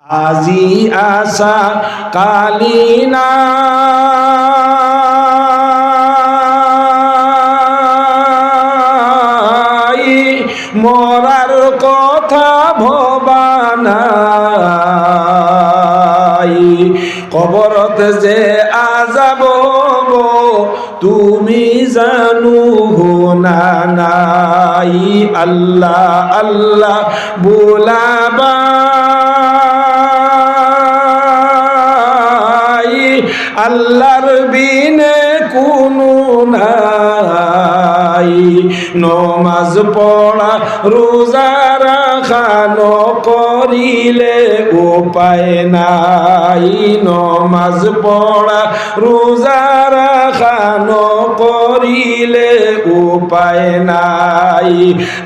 আজি আশা কালিনা মরার কথা ভবানাই কবরত যে আযাব তুমি জানু না নাই আল্লাহ আল্লাহ বুলাবা আল্লাহর বিনে কোনো নাই নমাজ পড়া রোজা রাখা নকরিলে উপায় নাই নমাজ পড়া রোজা রাখা নকরিলে উপায় নাই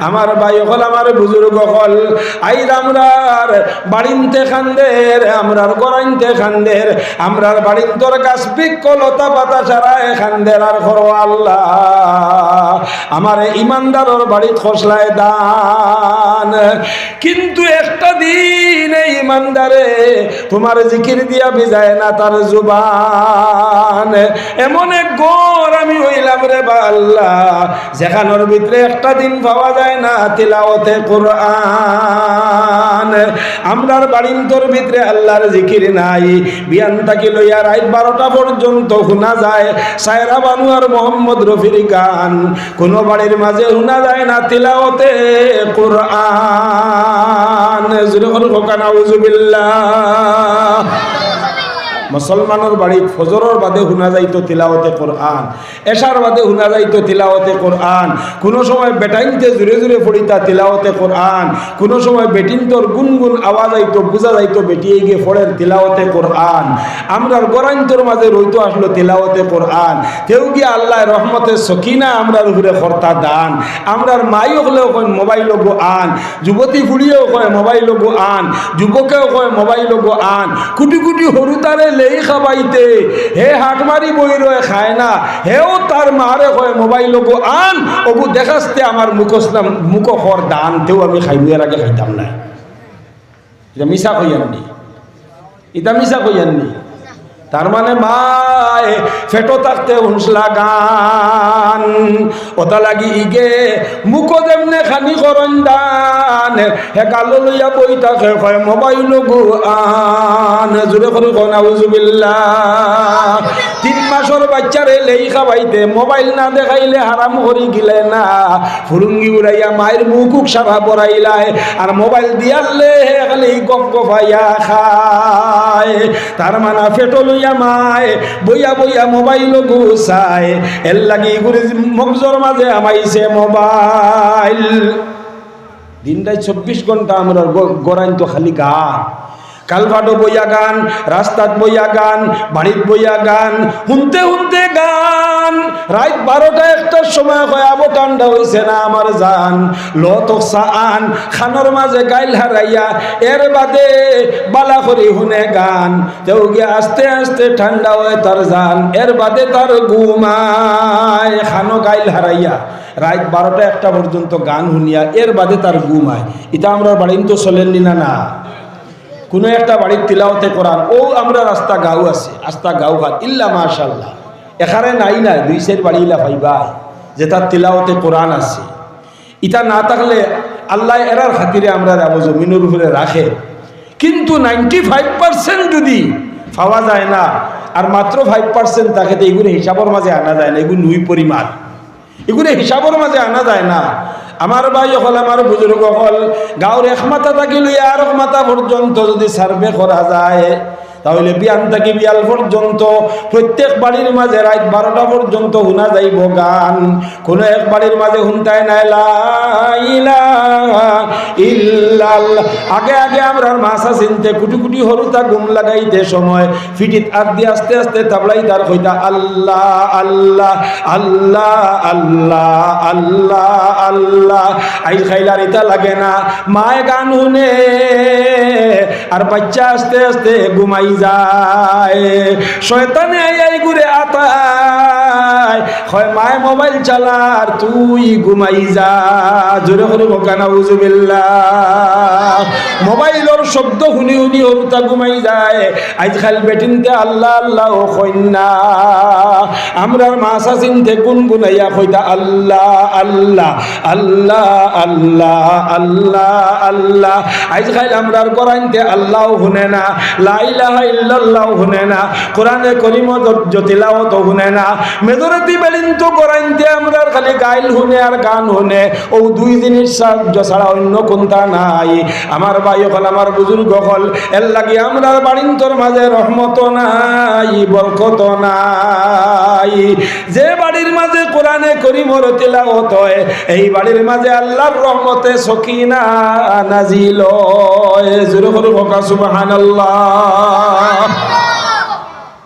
আমার ভাই হল আমার বুজুর্গ হল আইর আমরার বাড়িনতে খান্দের আমরার গড়াইনতে খান্দের আমরার বাড়িন্তর গাছ বৃক্ষ লতা পাতা ছাড়া খান্দের আর করো আল্লাহ আমার ইমানদারর বাড়িত খসলায় দান কিন্তু একটা দিন এই ইমানদারে তোমার জিকির দিয়া বিজায় না তার জুবান এমন এক গোর আমি হইলাম রে বা আল্লাহ যেখানোর ভিতরে একটা দিন পাওয়া যায় না তিলাওয়াতে কোরআন আমরার বাড়িন্তর ভিতরে আল্লাহর জিকির নাই বিয়ান থাকি লইয়া রাত 12টা পর্যন্ত শোনা যায় সায়রা বানু আর মোহাম্মদ রফির গান কোন বাড়ির মাঝে শোনা যায় না তিলাওয়াতে কোরআন জোরে বলো নাউজুবিল্লাহ মুসলমানের বাড়িত ফজরের বাদে শোনা যাইতো তিলাওয়াতে কোরআন এশার বাদে শোনা যাইতো তিলাওয়াতে কোরআন কোন সময় বেটাইনতে জোরে জোরে পড়িতা তিলাওয়াতে কোরআন কোন সময় বেটিনতর গুনগুন আওয়াজ আইতো বুঝা যাইতো বেটিয়ে গিয়ে পড়ের তিলাওয়াতে কোরআন আমরার গরাইন্তর মাঝে রইতো আসলো তিলাওয়াতে কোরআন কেউ গিয়ে আল্লাহ রহমতের সকিনা আমরার উপরে কর্তা দান আমরার মাই হলেও কয় মোবাইল গো আন যুবতী ফুড়িয়েও কয় মোবাইল গো আন যুবকেও কয় মোবাইল গো আন কুটি কুটি হরুতারে লেই খাবাইতে হে হাট মারি বই রয়ে খায় না হেও তার মারে কয় মোবাইল গো আন ওগু দেখাস্তে আমার মুখস্লাম মুখর দান তেও আমি খাইবার আগে খাইতাম না এটা মিশা কইয়াননি এটা মিশা কইয়াননি তার মানে মায় ফেটো থাকতে হুঁসলা গান ওটা লাগি ইগে মুখো যেমনে খানি করন দান হে কালো লইয়া বই থাকে কয় মোবাইল গো আন জোরে করে কোন আউযুবিল্লাহ 3 মাসের বাচ্চারে লেই খাবাইতে মোবাইল না দেখাইলে হারাম করি গিলে না ফুরুঙ্গি উড়াইয়া মায়ের মুখুক সারা বড়াইলাই আর মোবাইল দিয়ালে খালি গপ গপাইয়া খায় তার মানে ফেটো মায় বইয়া বইয়া মোবাইল গুছায় এর লাগি ঘুরে মগজর মাঝে আমাইছে মোবাইল দিনটাই 24 ঘন্টা আমরা গড়াইন তো খালি গান কালভাটো বইয়া গান রাস্তাত বইয়া গান বাড়িত বইয়া গান শুনতে শুনতে গান রাত 12টা 1টার সময় হয় আবো ঠান্ডা হইছে না আমার জান লত সান খানোর মাঝে গাইল হারাইয়া এর বাদে বালা করি শুনে গান তেও গিয়ে আস্তে আস্তে ঠান্ডা হয় তার জান এর বাদে তার ঘুমায় খানো গাইল হারাইয়া রাত 12টা 1টা পর্যন্ত গান শুনিয়া এর বাদে তার ঘুমায় এটা আমরা বাড়িন তো চলেননি না না কোনো একটা বাড়ির তিলাওয়াতে কোরআন ও আমরা রাস্তা গাঁও আছে আস্তা গাঁও ঘাট ইল্লা মাশাআল্লাহ এখানে নাই 2 বাড়ি ইলা ভাইবাই যে তার তিলাওয়াতে কোরআন আছে এটা না থাকলে আল্লাহ এরার খাতিরে আমরা যাব জমিনের উপরে রাখে কিন্তু 95% যদি পাওয়া যায় না আর মাত্র 5% থাকে তো এগুলো হিসাবের মাঝে আনা যায় না এগুলো নুই পরিমাণ এগুলো হিসাবের মাঝে আনা যায় না আমার ভাই হল আমার বুজুর্গ হল গাঁর এক মাথা থাকি লইয়া আর এক মাথা পর্যন্ত যদি সার্ভে করা যায় তাহলে বিয়ান থাকি বিয়াল পর্যন্ত প্রত্যেক বাড়ির মাঝে রাত 12টা পর্যন্ত শোনা যাইব গান কোনো এক বাড়ির মাঝে শুনতাই নাই লা ইলাহা ইল্লাল্লাহ আগে আগে আমরা মাসা চিনতে কুটি কুটি হরুতা ঘুম লাগাইতে সময় ফিটিত আর দিয়ে আস্তে আস্তে তাবলাই তার কইতা আল্লাহ আল্লাহ আল্লাহ আল্লাহ আল্লাহ আল্লাহ আইল খাইলার এটা লাগে না মায়ে গান শুনে আর বাচ্চা আস্তে আস্তে ঘুমাই যায়। শয়তানে আই ঘুরে আতায় হয় মায় মোবাইল চালার তুই ঘুমাই যা। জোরে করে বকানা উজুবিল্লাহ। মোবাইলের শব্দ শুনি শুনি হরুতা ঘুমাই যায়। আজকাল বেটিনতে আল্লাহ আল্লাহ ও কন্যা আমরার মাসা চিনতে গুনগুনাইয়া কইতা আল্লাহ আল্লাহ আল্লাহ আল্লাহ আল্লাহ আল্লাহ। আজকাল আমরার কোরআনতে আল্লাহ শুনে না, লা ইলাহা ইল্লাল্লাহ শুনে না, কোরআনে করিম তিলাওয়াত শুনে না। মেজরিটি বেলিন তো কোরআনতে আমরার খালি গাইল শুনে আর গান শুনে। ও দুই জিনিস ছাড়া অন্য কোনটা নাই। আমার ভাই হল, আমার বুজুর্গ হল, এর লাগি আমরার বাড়িন্তর মাঝে রহমত নাই, বরকত নাই। যে বাড়ির মাঝে কোরআনে করিমর তিলাওয়াত হয় এই বাড়ির মাঝে আল্লাহর রহমতে সকিনা নাজিল হয়। জোরে করে বকা সুবহানাল্লাহ।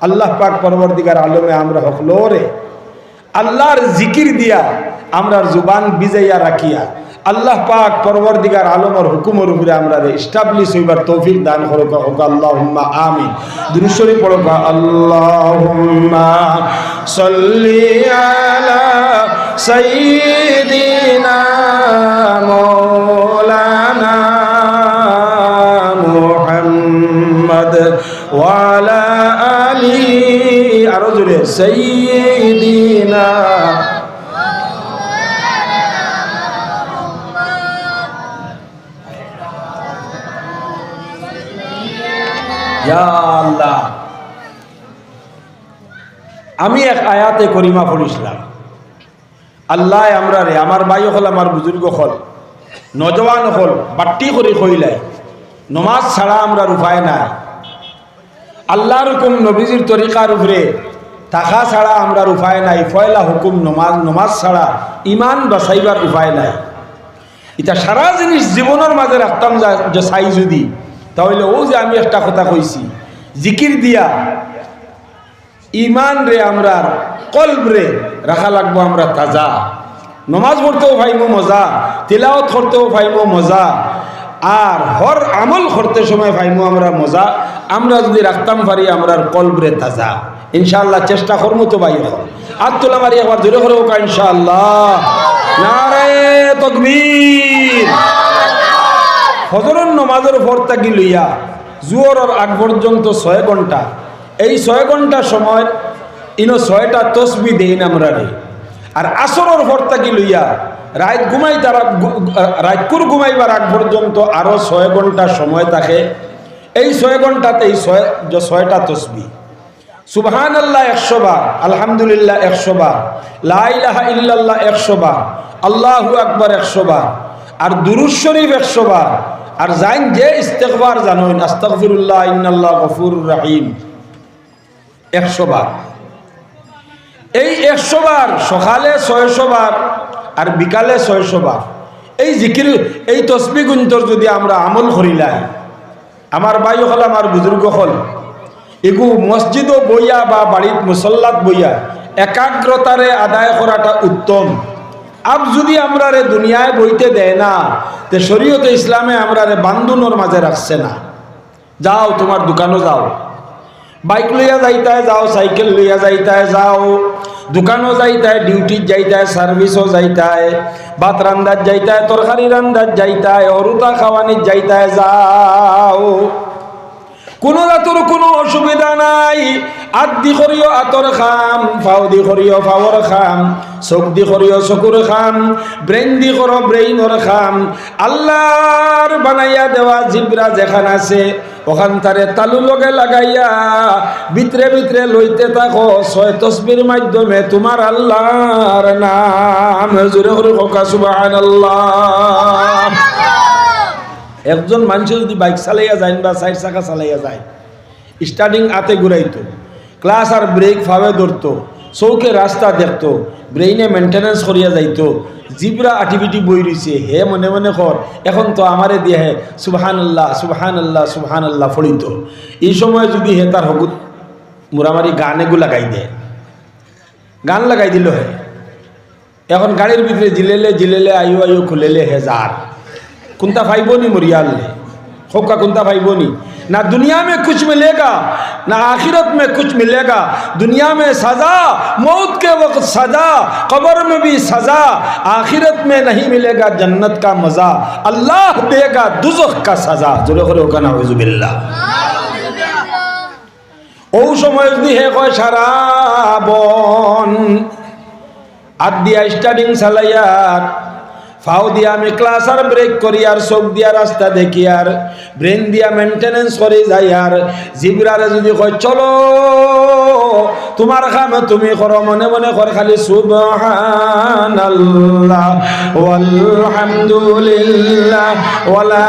আল্লাহ পাক পরবর্তীকার আলমে আমরা হকলোরে আল্লাহর জিকির দিয়া আমরার জুবান বিজাইয়া রাখিয়া আল্লাহ পাক পরবর্তীকার আলমের হুকুমের উপরে আমরা এস্টাবলিশ হইবার তৌফিক দান করুক। আল্লাহুম্মা আমিন। দুরূদ শরীফ পড়ুক। আল্লাহুম্মা সাল্লি আলা সাইয়্যিদিনা মাওলানা মুহাম্মদ ওয়া আলা আলি আরো জোরে সাইয়্যিদিনা। ইয়া আল্লাহ, আমি এক আয়াতে করিমা পড়িছিলাম। আল্লাহ আমরা রে আমার ভাই হল, আমার বুজুর্গ হল, নজওয়ান হল বাট্টি করে কইলাই নমাজ ছাড়া আমরা উপায় নাই। আল্লাহর হুকুম নবীজির তরিকার উপরে থাকা ছাড়া আমরা উপায় নাই। পয়লা হুকুম নমাজ, নমাজ ছাড়া ইমান বাঁচাইবার উপায় নাই। এটা সারা জিনিস জীবনের মাঝে রাখতাম যে চাই যদি, তাহলে ও যে আমি একটা কথা কইছি, জিকির দিয়া ইমান রে আমরা কলব রে রাখা লাগবো আমরা তাজা। নমাজ পড়তেও পাইমো মজা, তিলাওয়াত করতেও পাইমো মজা, আর হর আমল করতে সময় পাইমো আমরা মজা। আমরা যদি রাখতাম পারি আমরার কলব রে তাজা, ইনশাআল্লাহ চেষ্টা করবো তো ভাই। এখন আর তোলা মারি একবার জোরে করে হোক ইনশাআল্লাহ। নারে তাকবীর। ফজরের নমাজের পর থাকি লইয়া জোহরের আগ পর্যন্ত 6 ঘন্টা, এই 6 ঘন্টা সময় ইনো 6টা তসবি দেই না আমরা রে। আর আসরের পর থাকি লইয়া রাত ঘুমাই তারা রাতকুর ঘুমাইবার আগ পর্যন্ত আরো 6 ঘন্টা সময় থাকে। এই 6 ঘন্টাতে এই 6টা তসবি সুবহানাল্লাহ 100 বার, আলহামদুলিল্লাহ 100 বার, লা ইলাহা ইল্লাল্লাহ 100 বার, আল্লাহু আকবার 100 বার, আর দুরূদ শরীফ 100 বার, আর জাইন যে ইস্তিগফার জানুন আস্তাগফিরুল্লাহ ইন্নাল্লাহ গফুরুর রহিম 100 বার। এই 100 বার সকালে 600 বার আর বিকালে 600 বার। এই জিকির এই তসবিহ গুন্তর যদি আমরা আমল করিলাই, আমার ভাই হল, আমার বুজুর্গ হল, এগু মসজিদও বইয়া বা বাড়ির মুসল্লাত বইয়া একাগ্রতারে আদায় করাটা উত্তম। আব যদি আমরা রে দুনিয়ায় বইতে দেয় না, তে শরীয়তে ইসলামে আমরা রে বান্ধুনোর মাঝে রাখছে না। যাও তোমার দোকানও যাও, বাইক লইয়া যাইতায় যাও, সাইকেল লইয়া যাইতায় যাও, দোকানও যাইতায়, ডিউটি যাইতায়, সার্ভিসও যাইতায়, ভাত রান্দার যাইতায়, তরকারি রান্দার যাইতায়, অরুতা খাওয়ানির যাইতায় যাও, কোনো জাতর কোনো অসুবিধা নাই। হাত দি করিও আতর খাম, ফাও দি করিও ফাওয়ার খাম, চোখ দি করিও চকুর খাম, ব্রেইন দি করো ব্রেইনর খাম। আল্লাহর বানাইয়া দেওয়া জিব্রা যেখান আছে ওখান তারে তালু লগে লাগাইয়া ভিতরে ভিতরে লইতে থাকো 6 তসবির মাধ্যমে তোমার আল্লাহর নাম। জোরে করে কোকা সুবহানাল্লাহ। একজন মানুষ যদি বাইক চালাইয়া যায় বা 4 চাকা চালাইয়া যায়, স্টার্টিং আতে ঘুরাইতো, ক্লাস আর ব্রেক ফাবে ধরতো, চৌকে রাস্তা দেখতো, ব্রেইনে মেনটেনেন্স করিয়া যাইতো, জিব্রা আটিভিটি বই রয়েছে, হে মনে মনে কর এখন তো আমারে দিয়ে হে সুবহানাল্লাহ সুবহানাল্লাহ সুবহানাল্লাহ ফলিত। এই সময় যদি হে তার হগুত মুরামারি গান এগু লাগাই দেয়, গান লাগাই দিল হে, এখন গাড়ির ভিতরে জিলেলে জিলেলে আয়ু আয়ু খুলেলে হে যার কোনটা ফাইব নি মরিয়ালে होका कुंता भाई बोनी ना दुनिया में कुछ मिलेगा ना आखिरत में कुछ मिलेगा। दुनिया में सजा, मौत के वक्त सजा, कब्र में भी सजा, आखिरत में नहीं मिलेगा जन्नत का मजा, अल्लाह देगा दुज़ख का सजा। जोरे करे होका नाउजुबिल्लाह। ओ समय যদি হে কয় সারা বন হাত দিয়া স্টার্টিং চালাইয়ার, ফাও দিয়া আমি ক্লাস আর ব্রেক করি আর, চোখ দিয়া রাস্তা দেখি আর, ব্রেন দিয়া মেনটেনেন্স করে যাই আর, জিবরারে যদি কয় চলো তোমার কামে তুমি করো, মনে মনে কর খালি সুবহানাল্লাহ ওয়ালহামদুলিল্লাহ ওয়ালা